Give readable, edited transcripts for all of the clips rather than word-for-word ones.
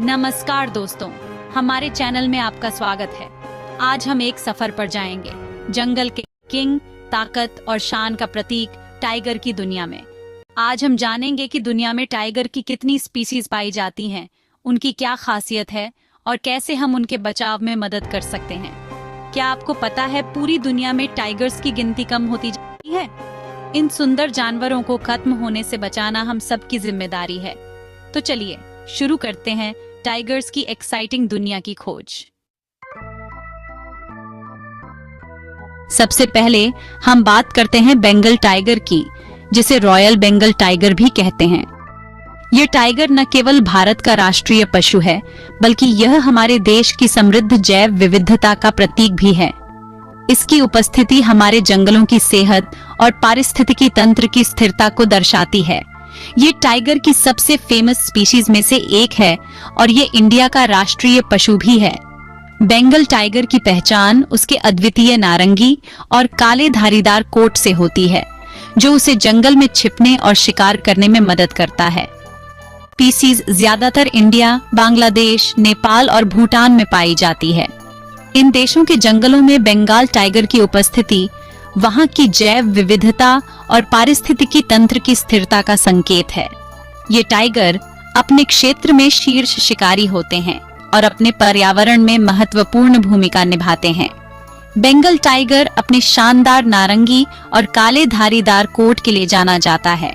नमस्कार दोस्तों, हमारे चैनल में आपका स्वागत है। आज हम एक सफर पर जाएंगे जंगल के किंग, ताकत और शान का प्रतीक टाइगर की दुनिया में। आज हम जानेंगे कि दुनिया में टाइगर की कितनी स्पीसीज पाई जाती हैं, उनकी क्या खासियत है और कैसे हम उनके बचाव में मदद कर सकते हैं। क्या आपको पता है पूरी दुनिया में टाइगर्स की गिनती कम होती जाती है? इन सुंदर जानवरों को खत्म होने से बचाना हम सबकी जिम्मेदारी है। तो चलिए शुरू करते हैं टाइगर्स की एक्साइटिंग दुनिया की खोज। सबसे पहले हम बात करते हैं बंगाल टाइगर की, जिसे रॉयल बंगाल टाइगर भी कहते हैं। ये टाइगर न केवल भारत का राष्ट्रीय पशु है, बल्कि यह हमारे देश की समृद्ध जैव विविधता का प्रतीक भी है। इसकी उपस्थिति हमारे जंगलों की सेहत और पारिस्थितिकी तंत्र की स्थिरता को दर्शाती है। ये टाइगर की सबसे फेमस स्पीशीज में से एक है और ये इंडिया का राष्ट्रीय पशु भी है। बंगाल टाइगर की पहचान उसके अद्वितीय नारंगी और काले धारीदार कोट से होती है, जो उसे जंगल में छिपने और शिकार करने में मदद करता है। स्पीशीज ज्यादातर इंडिया, बांग्लादेश, नेपाल और भूटान में पाई जाती है। इन देशों के जंगलों में बंगाल टाइगर की उपस्थिति वहां की जैव विविधता और पारिस्थितिकी तंत्र की स्थिरता का संकेत है। ये टाइगर अपने क्षेत्र में शीर्ष शिकारी होते हैं और अपने पर्यावरण में महत्वपूर्ण भूमिका निभाते हैं। बंगाल टाइगर अपने शानदार नारंगी और काले धारीदार कोट के लिए जाना जाता है।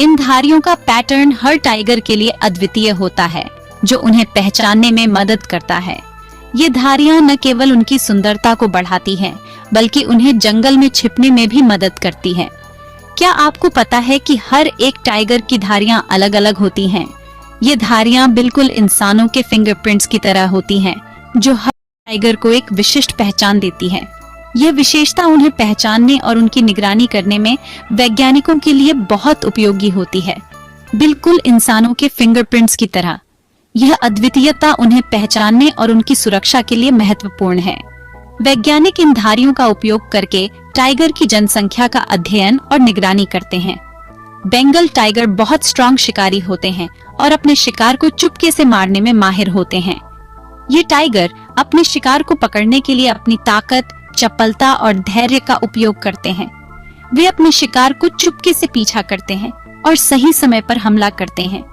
इन धारियों का पैटर्न हर टाइगर के लिए अद्वितीय होता है, जो उन्हें पहचानने में मदद करता है। ये धारियां न केवल उनकी सुंदरता को बढ़ाती हैं, बल्कि उन्हें जंगल में छिपने में भी मदद करती हैं। क्या आपको पता है कि हर एक टाइगर की धारियां अलग अलग होती हैं? ये धारियां बिल्कुल इंसानों के फिंगरप्रिंट्स की तरह होती हैं, जो हर टाइगर को एक विशिष्ट पहचान देती है। यह विशेषता उन्हें पहचानने और उनकी निगरानी करने में वैज्ञानिकों के लिए बहुत उपयोगी होती है। बिल्कुल इंसानों के फिंगरप्रिंट्स की तरह यह अद्वितीयता उन्हें पहचानने और उनकी सुरक्षा के लिए महत्वपूर्ण है। वैज्ञानिक इन धारियों का उपयोग करके टाइगर की जनसंख्या का अध्ययन और निगरानी करते हैं। बंगाल टाइगर बहुत स्ट्रांग शिकारी होते हैं और अपने शिकार को चुपके से मारने में माहिर होते हैं। ये टाइगर अपने शिकार को पकड़ने के लिए अपनी ताकत, चपलता और धैर्य का उपयोग करते हैं। वे अपने शिकार को चुपके से पीछा करते हैं और सही समय पर हमला करते हैं।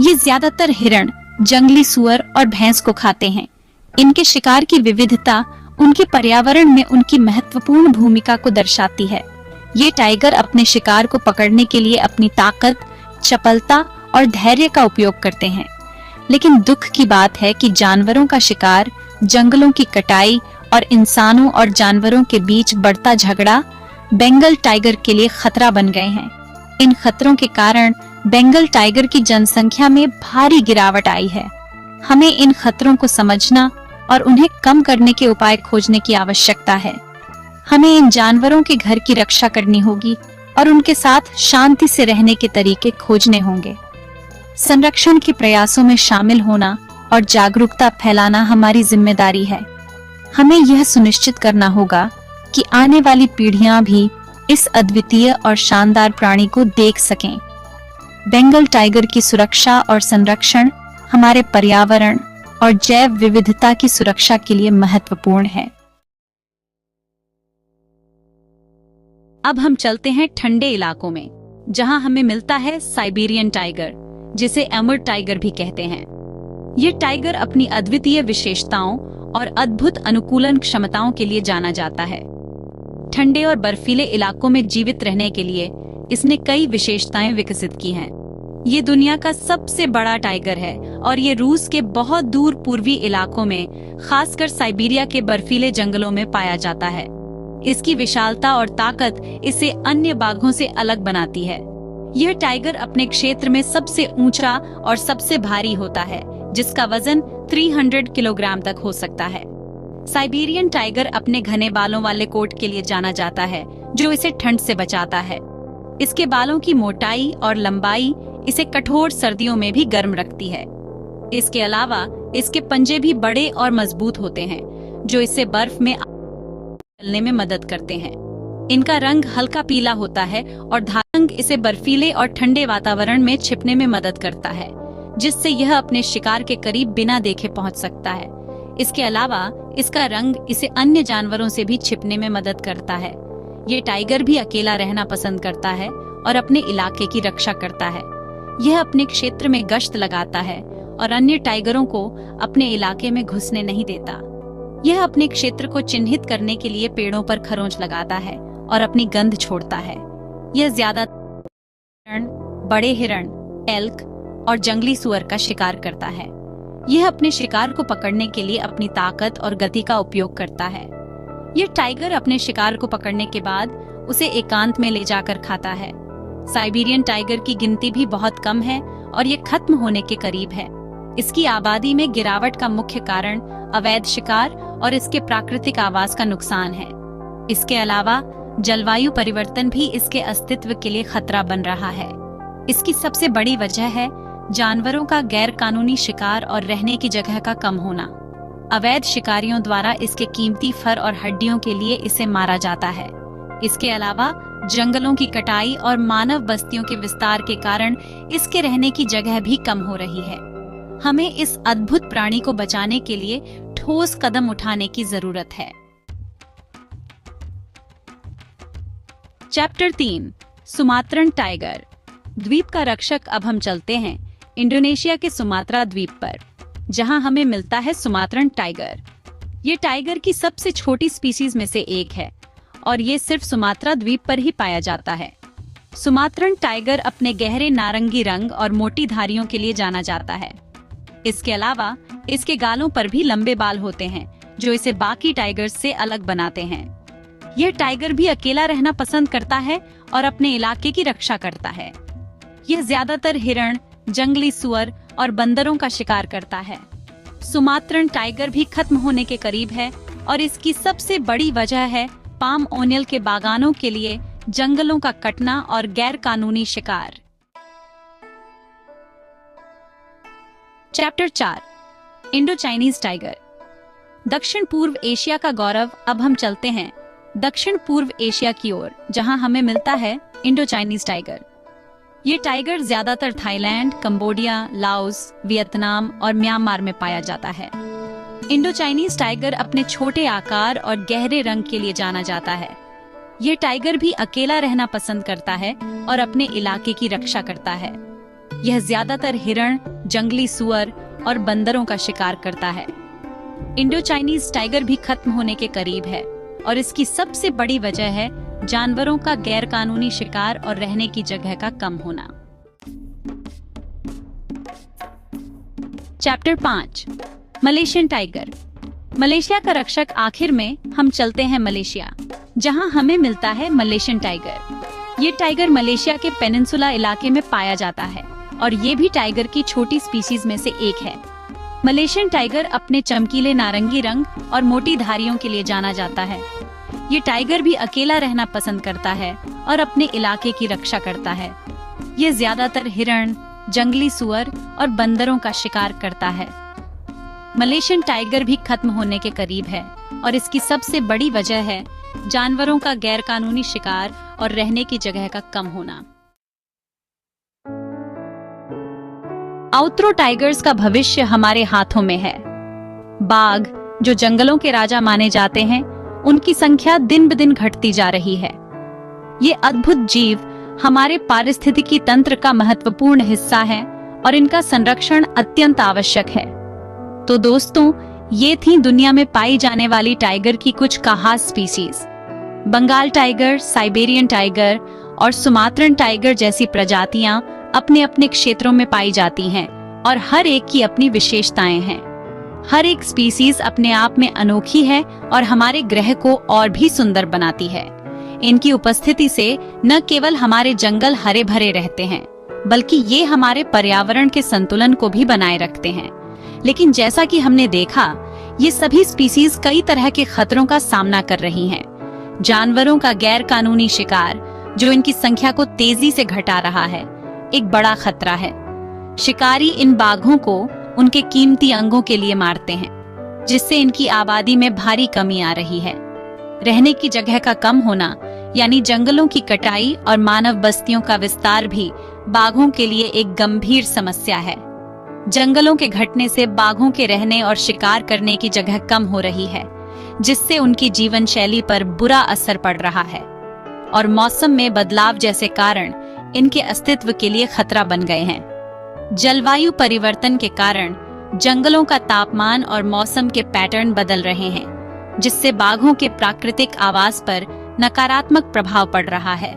ये ज्यादातर हिरण, जंगली सुअर और भैंस को खाते हैं। इनके शिकार की विविधता उनके पर्यावरण में उनकी महत्वपूर्ण भूमिका को दर्शाती है। ये टाइगर अपने शिकार को पकड़ने के लिए अपनी ताकत, चपलता और धैर्य का उपयोग करते हैं। लेकिन दुख की बात है कि जानवरों का शिकार, जंगलों की कटाई और इंसानों और जानवरों के बीच बढ़ता झगड़ा बंगाल टाइगर के लिए खतरा बन गए हैं। इन खतरों के कारण बंगाल टाइगर की जनसंख्या में भारी गिरावट आई है। हमें इन खतरों को समझना और उन्हें कम करने के उपाय खोजने की आवश्यकता है। हमें इन जानवरों के घर की रक्षा करनी होगी और उनके साथ शांति से रहने के तरीके खोजने होंगे। संरक्षण के प्रयासों में शामिल होना और जागरूकता फैलाना हमारी जिम्मेदारी है। हमें यह सुनिश्चित करना होगा कि आने वाली पीढ़ियां भी इस अद्वितीय और शानदार प्राणी को देख सकें। बंगाल टाइगर की सुरक्षा और संरक्षण हमारे पर्यावरण और जैव विविधता की सुरक्षा के लिए महत्वपूर्ण है। अब हम चलते हैं ठंडे इलाकों में, जहां हमें मिलता है साइबेरियन टाइगर, जिसे अमर टाइगर भी कहते हैं। ये टाइगर अपनी अद्वितीय विशेषताओं और अद्भुत अनुकूलन क्षमताओं के लिए जाना जाता है। ठंडे और बर्फीले इलाकों में जीवित रहने के लिए इसने कई विशेषताएं विकसित की हैं। ये दुनिया का सबसे बड़ा टाइगर है और ये रूस के बहुत दूर पूर्वी इलाकों में, खासकर साइबेरिया के बर्फीले जंगलों में पाया जाता है। इसकी विशालता और ताकत इसे अन्य बाघों से अलग बनाती है। यह टाइगर अपने क्षेत्र में सबसे ऊंचा और सबसे भारी होता है, जिसका वजन 300 किलोग्राम तक हो सकता है। साइबेरियन टाइगर अपने घने बालों वाले कोट के लिए जाना जाता है, जो इसे ठंड से बचाता है। इसके बालों की मोटाई और लंबाई इसे कठोर सर्दियों में भी गर्म रखती है। इसके अलावा इसके पंजे भी बड़े और मजबूत होते हैं, जो इसे बर्फ में चलने में मदद करते हैं। इनका रंग हल्का पीला होता है और धारंग इसे बर्फीले और ठंडे वातावरण में छिपने में मदद करता है, जिससे यह अपने शिकार के करीब बिना देखे पहुंच सकता है। इसके अलावा इसका रंग इसे अन्य जानवरों से भी छिपने में मदद करता है। ये टाइगर भी अकेला रहना पसंद करता है और अपने इलाके की रक्षा करता है। यह अपने क्षेत्र में गश्त लगाता है और अन्य टाइगरों को अपने इलाके में घुसने नहीं देता। यह अपने क्षेत्र को चिन्हित करने के लिए पेड़ों पर खरोंच लगाता है और अपनी गंध छोड़ता है। यह ज्यादातर बड़े हिरण, एल्क और जंगली सुअर का शिकार करता है। यह अपने शिकार को पकड़ने के लिए अपनी ताकत और गति का उपयोग करता है। यह टाइगर अपने शिकार को पकड़ने के बाद उसे एकांत में ले जाकर खाता है। साइबेरियन टाइगर की गिनती भी बहुत कम है और ये खत्म होने के करीब है। इसकी आबादी में गिरावट का मुख्य कारण अवैध शिकार और इसके प्राकृतिक आवास का नुकसान है। इसके अलावा जलवायु परिवर्तन भी इसके अस्तित्व के लिए खतरा बन रहा है। इसकी सबसे बड़ी वजह है जानवरों का गैर कानूनी शिकार और रहने की जगह का कम होना। अवैध शिकारियों द्वारा इसके कीमती फर और हड्डियों के लिए इसे मारा जाता है। इसके अलावा जंगलों की कटाई और मानव बस्तियों के विस्तार के कारण इसके रहने की जगह भी कम हो रही है। हमें इस अद्भुत प्राणी को बचाने के लिए ठोस कदम उठाने की जरूरत है। Chapter 3 Sumatran tiger. द्वीप का रक्षक। अब हम चलते हैं इंडोनेशिया के सुमात्रा द्वीप पर, जहां हमें मिलता है सुमात्रन टाइगर। ये टाइगर की सबसे छोटी स्पीशीज में से एक है और ये सिर्फ सुमात्रा द्वीप पर ही पाया जाता है। सुमात्रन टाइगर अपने गहरे नारंगी रंग और मोटी धारियों के लिए जाना जाता है। इसके अलावा इसके गालों पर भी लंबे बाल होते हैं जो इसे बाकी टाइगर्स से अलग बनाते हैं। यह टाइगर भी अकेला रहना पसंद करता है और अपने इलाके की रक्षा करता है। यह ज्यादातर हिरण, जंगली सुअर और बंदरों का शिकार करता है। सुमात्रन टाइगर भी खत्म होने के करीब है और इसकी सबसे बड़ी वजह है पाम ओनियल के बागानों के लिए जंगलों का कटना और गैर कानूनी शिकार। Chapter 4 Indo Chinese tiger. दक्षिण पूर्व एशिया का गौरव। अब हम चलते हैं दक्षिण पूर्व एशिया की ओर, जहां हमें मिलता है इंडो चाइनीज टाइगर। ये टाइगर ज्यादातर थाईलैंड, कंबोडिया, लाओस, वियतनाम और म्यांमार में पाया जाता है। इंडो चाइनीज टाइगर अपने छोटे आकार और गहरे रंग के लिए जाना जाता है। ये टाइगर भी अकेला रहना पसंद करता है और अपने इलाके की रक्षा करता है। यह ज्यादातर हिरण, जंगली सुअर और बंदरों का शिकार करता है। इंडो चाइनीज टाइगर भी खत्म होने के करीब है और इसकी सबसे बड़ी वजह है जानवरों का गैर कानूनी शिकार और रहने की जगह का कम होना। Chapter 5 Malaysian tiger. मलेशिया का रक्षक। आखिर में हम चलते हैं मलेशिया, जहां हमें मिलता है मलेशियन टाइगर। ये टाइगर मलेशिया के पेनिनसुला इलाके में पाया जाता है और ये भी टाइगर की छोटी स्पीशीज में से एक है। मलेशियन टाइगर अपने चमकीले नारंगी रंग और मोटी धारियों के लिए जाना जाता है। ये टाइगर भी अकेला रहना पसंद करता है और अपने इलाके की रक्षा करता है। ये ज्यादातर हिरण, जंगली सुअर और बंदरों का शिकार करता है। मलेशियन टाइगर भी खत्म होने के करीब है और इसकी सबसे बड़ी वजह है जानवरों का गैरकानूनी शिकार और रहने की जगह का कम होना। आउट्रो टाइगर्स का भविष्य हमारे हाथों में है। बाघ, जो जंगलों के राजा माने जाते हैं, उनकी संख्या दिन ब दिन घटती जा रही है। ये अद्भुत जीव हमारे पारिस्थितिकी तंत्र का महत्वपूर्ण हिस्सा है और इनका संरक्षण अत्यंत आवश्यक है। तो दोस्तों, ये थी दुनिया में पाई जाने वाली टाइगर की कुछ खास species. Bengal tiger, Siberian tiger और सुमात्रन टाइगर जैसी प्रजातियां अपने अपने क्षेत्रों में पाई जाती हैं और हर एक की अपनी विशेषताएं हैं। हर एक स्पीशीज अपने आप में अनोखी है और हमारे ग्रह को और भी सुंदर बनाती है। इनकी उपस्थिति से न केवल हमारे जंगल हरे भरे रहते हैं, बल्कि ये हमारे पर्यावरण के संतुलन को भी बनाए रखते हैं। लेकिन जैसा कि हमने देखा, ये सभी स्पीशीज कई तरह के खतरों का सामना कर रही हैं। जानवरों का गैर कानूनी शिकार, जो इनकी संख्या को तेजी से घटा रहा है, एक बड़ा खतरा है। शिकारी इन बाघों को उनके कीमती अंगों के लिए मारते हैं, जिससे इनकी आबादी में भारी कमी आ रही है। रहने की जगह का कम होना, यानी जंगलों की कटाई और मानव बस्तियों का विस्तार भी बाघों के लिए एक गंभीर समस्या है। जंगलों के घटने से बाघों के रहने और शिकार करने की जगह कम हो रही है, जिससे उनकी जीवन शैली पर बुरा असर पड़ रहा है और मौसम में बदलाव जैसे कारण इनके अस्तित्व के लिए खतरा बन गए हैं। जलवायु परिवर्तन के कारण जंगलों का तापमान और मौसम के पैटर्न बदल रहे हैं, जिससे बाघों के प्राकृतिक आवास पर नकारात्मक प्रभाव पड़ रहा है।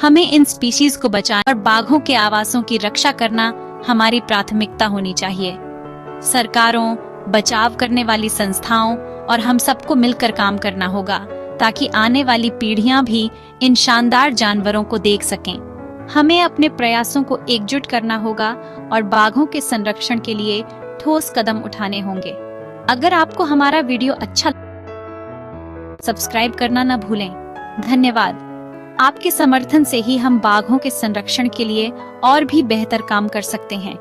हमें इन स्पीशीज को बचाना और बाघों के आवासों की रक्षा करना हमारी प्राथमिकता होनी चाहिए। सरकारों, बचाव करने वाली संस्थाओं और हम सबको मिलकर काम करना होगा ताकि आने वाली पीढ़ियां भी इन शानदार जानवरों को देख सकें। हमें अपने प्रयासों को एकजुट करना होगा और बाघों के संरक्षण के लिए ठोस कदम उठाने होंगे। अगर आपको हमारा वीडियो अच्छा सब्सक्राइब करना न भूलें। धन्यवाद। आपके समर्थन से ही हम बाघों के संरक्षण के लिए और भी बेहतर काम कर सकते हैं।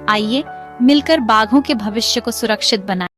आइए मिलकर बाघों के भविष्य को सुरक्षित बनाएं।